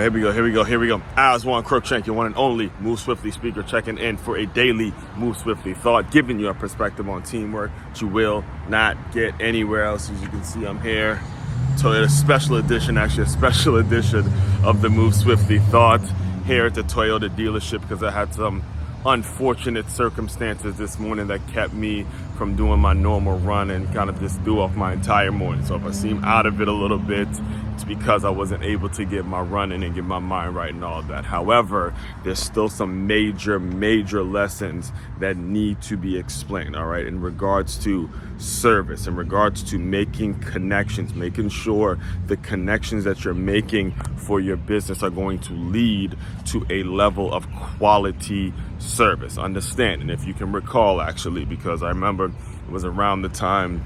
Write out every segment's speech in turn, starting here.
Here we go. Aswand, Cruickshank, your one and only Move Swiftly speaker, checking in for a daily Move Swiftly thought, giving you a perspective on teamwork that you will not get anywhere else. As you can see, I'm here. Toyota special edition, actually a special edition of the Move Swiftly thought here at the Toyota dealership because I had some unfortunate circumstances this morning that kept me from doing my normal run and kind of just threw off my entire morning. So if I seem out of it a little bit, it's because I wasn't able to get my run in and get my mind right and all of that. However, there's still some major lessons that need to be explained, all right, in regards to service, in regards to making connections, making sure the connections that you're making for your business are going to lead to a level of quality service. Understand, and if you can recall, actually, because I remember it was around the time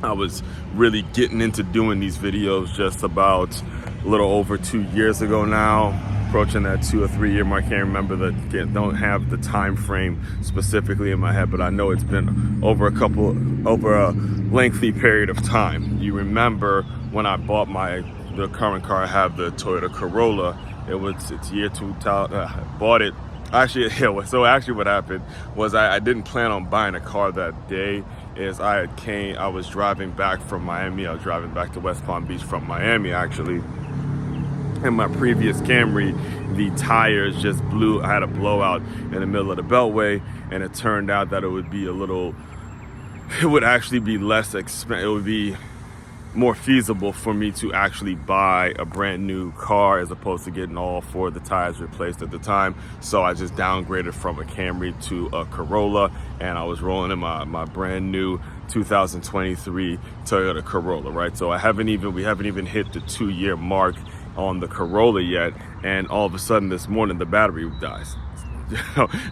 I was really getting into doing these videos just about a little over 2 years ago now, approaching that 2 or 3 year mark. I can't remember don't have the time frame specifically in my head, but I know it's been over a lengthy period of time. You remember when I bought the current car I have, the Toyota Corolla. It's year 2000. Bought it. Actually, what happened was I didn't plan on buying a car that day. I was driving back from Miami. I was driving back to West Palm Beach from Miami, actually. In my previous Camry, the tires just blew. I had a blowout in the middle of the Beltway, and it turned out that it would actually be less expensive. It would be more feasible for me to actually buy a brand new car as opposed to getting all four of the tires replaced at the time. So I just downgraded from a Camry to a Corolla, and I was rolling in my brand new 2023 Toyota Corolla, right? So we haven't even hit the 2 year mark on the Corolla yet, and all of a sudden this morning the battery dies.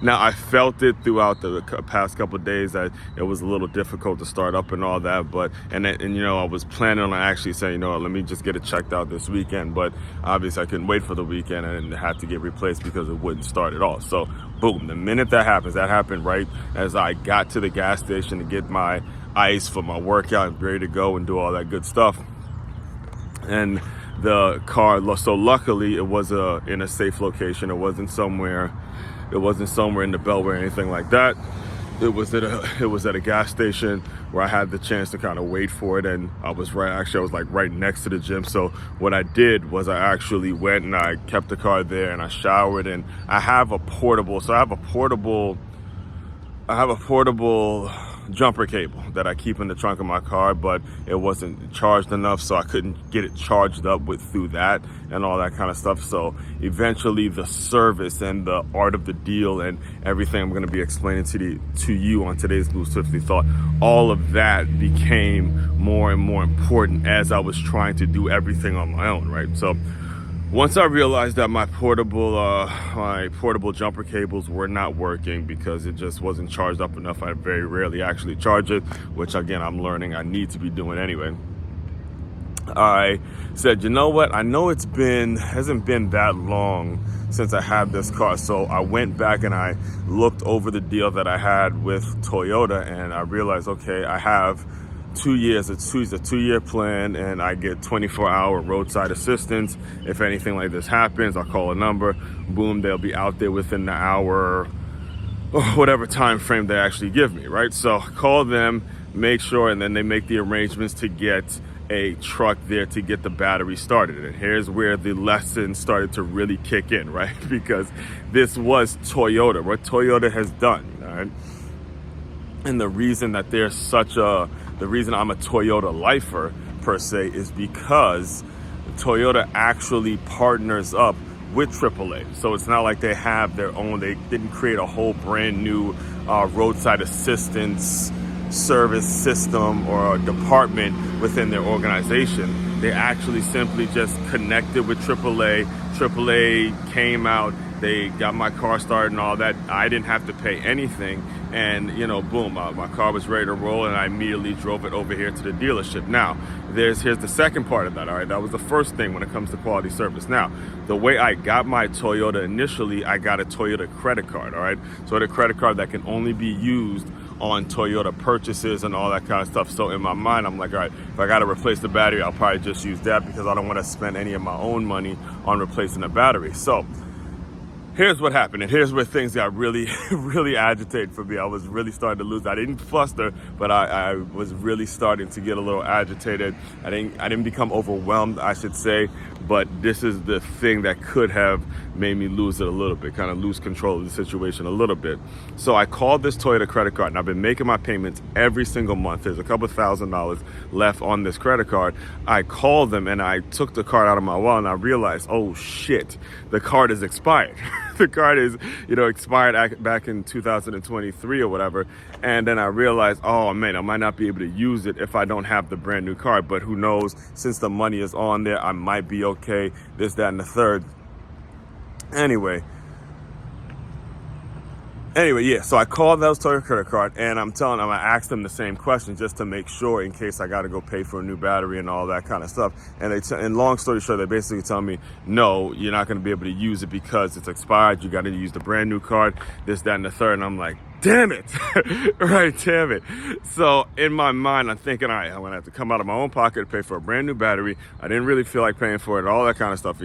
Now, I felt it throughout the past couple of days that it was a little difficult to start up and all that, but I was planning on actually saying, let me just get it checked out this weekend, but obviously I couldn't wait for the weekend and it had to get replaced because it wouldn't start at all. So boom, the minute that happened right as I got to the gas station to get my ice for my workout, ready to go and do all that good stuff. And the car, so luckily it was in a safe location. It wasn't somewhere in the Beltway or anything like that. It was at a gas station where I had the chance to kind of wait for it, and I was right next to the gym. So what I did was I actually went and I kept the car there and I showered, and I have a portable jumper cable that I keep in the trunk of my car, but it wasn't charged enough, so I couldn't get it charged up through that and all that kind of stuff. So eventually the service and the art of the deal and everything I'm going to be explaining to you on today's Move Swiftly thought, all of that became more and more important as I was trying to do everything on my own, right? So once I realized that my portable jumper cables were not working because it just wasn't charged up enough, I very rarely actually charge it, which again, I'm learning I need to be doing anyway. I said, you know what? I know hasn't been that long since I had this car. So I went back and I looked over the deal that I had with Toyota, and I realized, okay, I have 2 years. It's a 2 year plan, and I get 24-hour roadside assistance. If anything like this happens, I'll call a number. Boom, they'll be out there within the hour or whatever time frame they actually give me, right? So call them, make sure, and then they make the arrangements to get a truck there to get the battery started. And here's where the lesson started to really kick in, right? Because this was Toyota, what Toyota has done, all right? And the reason that the reason I'm a Toyota lifer per se is because Toyota actually partners up with AAA. So it's not like they have their own, they didn't create a whole brand new roadside assistance service system or department within their organization. They actually simply just connected with AAA. AAA came out, they got my car started and all that. I didn't have to pay anything. And, boom, my car was ready to roll, and I immediately drove it over here to the dealership. Now, here's the second part of that, all right? That was the first thing when it comes to quality service. Now, the way I got my Toyota initially, I got a Toyota credit card, all right? So the credit card that can only be used on Toyota purchases and all that kind of stuff. So in my mind, I'm like, all right, if I got to replace the battery, I'll probably just use that because I don't want to spend any of my own money on replacing the battery. So here's what happened, and here's where things got really, really agitated for me. I was really starting to lose. I didn't fluster, but I was really starting to get a little agitated. I didn't become overwhelmed, I should say, but this is the thing that could have made me lose it a little bit, kind of lose control of the situation a little bit. So I called this Toyota credit card, and I've been making my payments every single month. There's a couple $1,000s left on this credit card. I called them, and I took the card out of my wallet, and I realized, oh shit, the card is expired. The card is, expired back in 2023 or whatever. And then I realized, oh man, I might not be able to use it if I don't have the brand new card. But who knows, since the money is on there, I might be okay, this, that, and the third. Anyway, yeah, so I called those Toyota credit card, and I asked them the same question just to make sure in case I got to go pay for a new battery and all that kind of stuff. And and long story short, they basically tell me, no, you're not going to be able to use it because it's expired. You got to use the brand new card, this, that, and the third. And I'm like, damn it. Right, damn it. So in my mind, I'm thinking, all right, I'm going to have to come out of my own pocket to pay for a brand new battery. I didn't really feel like paying for it, all that kind of stuff.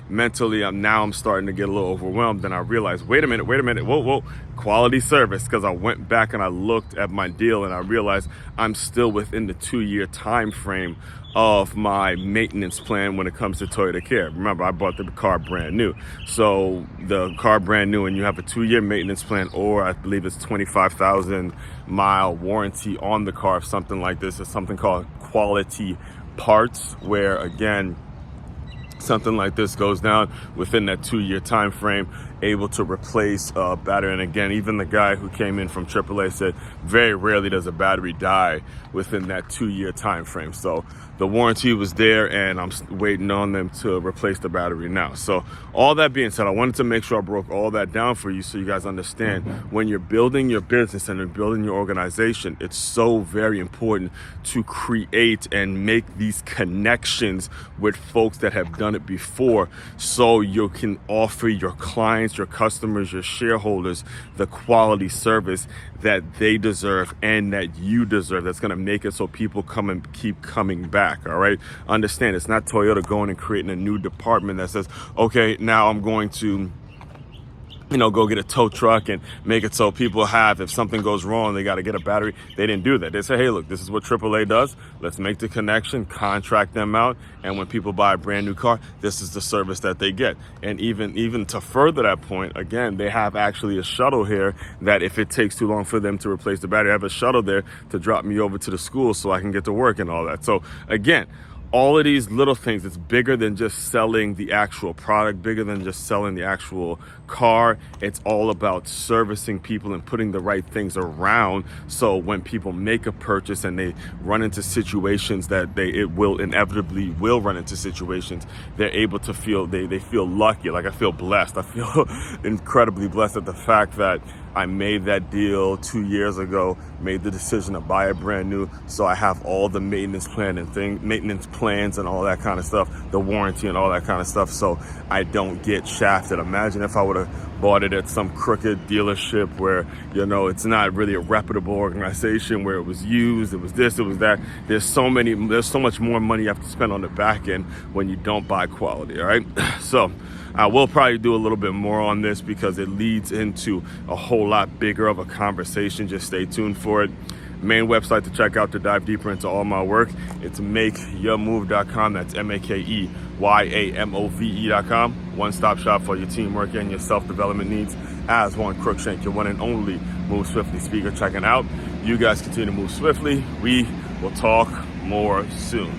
Mentally, I'm starting to get a little overwhelmed. And I realized, wait a minute, whoa, quality service. Because I went back and I looked at my deal, and I realized I'm still within the 2-year time frame of my maintenance plan when it comes to Toyota Care. Remember, I bought the car brand new. So the car brand new, and you have a 2-year maintenance plan, or I believe it's 25,000 mile warranty on the car, something like this. It's something called quality parts, where again, something like this goes down within that 2-year time frame, able to replace a battery. And again, even the guy who came in from AAA said very rarely does a battery die within that 2-year time frame. So the warranty was there, and I'm waiting on them to replace the battery now. So all that being said, I wanted to make sure I broke all that down for you so you guys understand when you're building your business and you're building your organization, it's so very important to create and make these connections with folks that have done it before, so you can offer your clients, your customers, your shareholders the quality service that they deserve and that you deserve. That's going to make it so people come and keep coming back. All right. Understand, it's not Toyota going and creating a new department that says, okay, now I'm going to go get a tow truck and make it so people have, if something goes wrong, they got to get a battery. They didn't do that. They say, hey, look, this is what AAA does. Let's make the connection, contract them out. And when people buy a brand new car, this is the service that they get. And even to further that point, again, they have actually a shuttle here that if it takes too long for them to replace the battery, I have a shuttle there to drop me over to the school so I can get to work and all that. So again, all of these little things, it's bigger than just selling the actual product, bigger than just selling the actual car. It's all about servicing people and putting the right things around, so when people make a purchase and they run into situations that it will inevitably run into situations, they're able to feel, they feel lucky. Like I feel blessed. I feel incredibly blessed at the fact that I made that deal 2 years ago, made the decision to buy it brand new. So I have all the maintenance plans and all that kind of stuff, the warranty and all that kind of stuff. So I don't get shafted. Imagine if I would have bought it at some crooked dealership where, it's not really a reputable organization, where it was used, it was this, it was that. There's so much more money you have to spend on the back end when you don't buy quality. All right. So I will probably do a little bit more on this because it leads into a whole lot bigger of a conversation. Just stay tuned for it. Main website to check out to dive deeper into all my work, it's makeyourmove.com. That's makeyourmove.com. One-stop shop for your teamwork and your self-development needs. Aswand, Cruickshank, your one and only Move Swiftly speaker, checking out. You guys continue to move swiftly. We will talk more soon.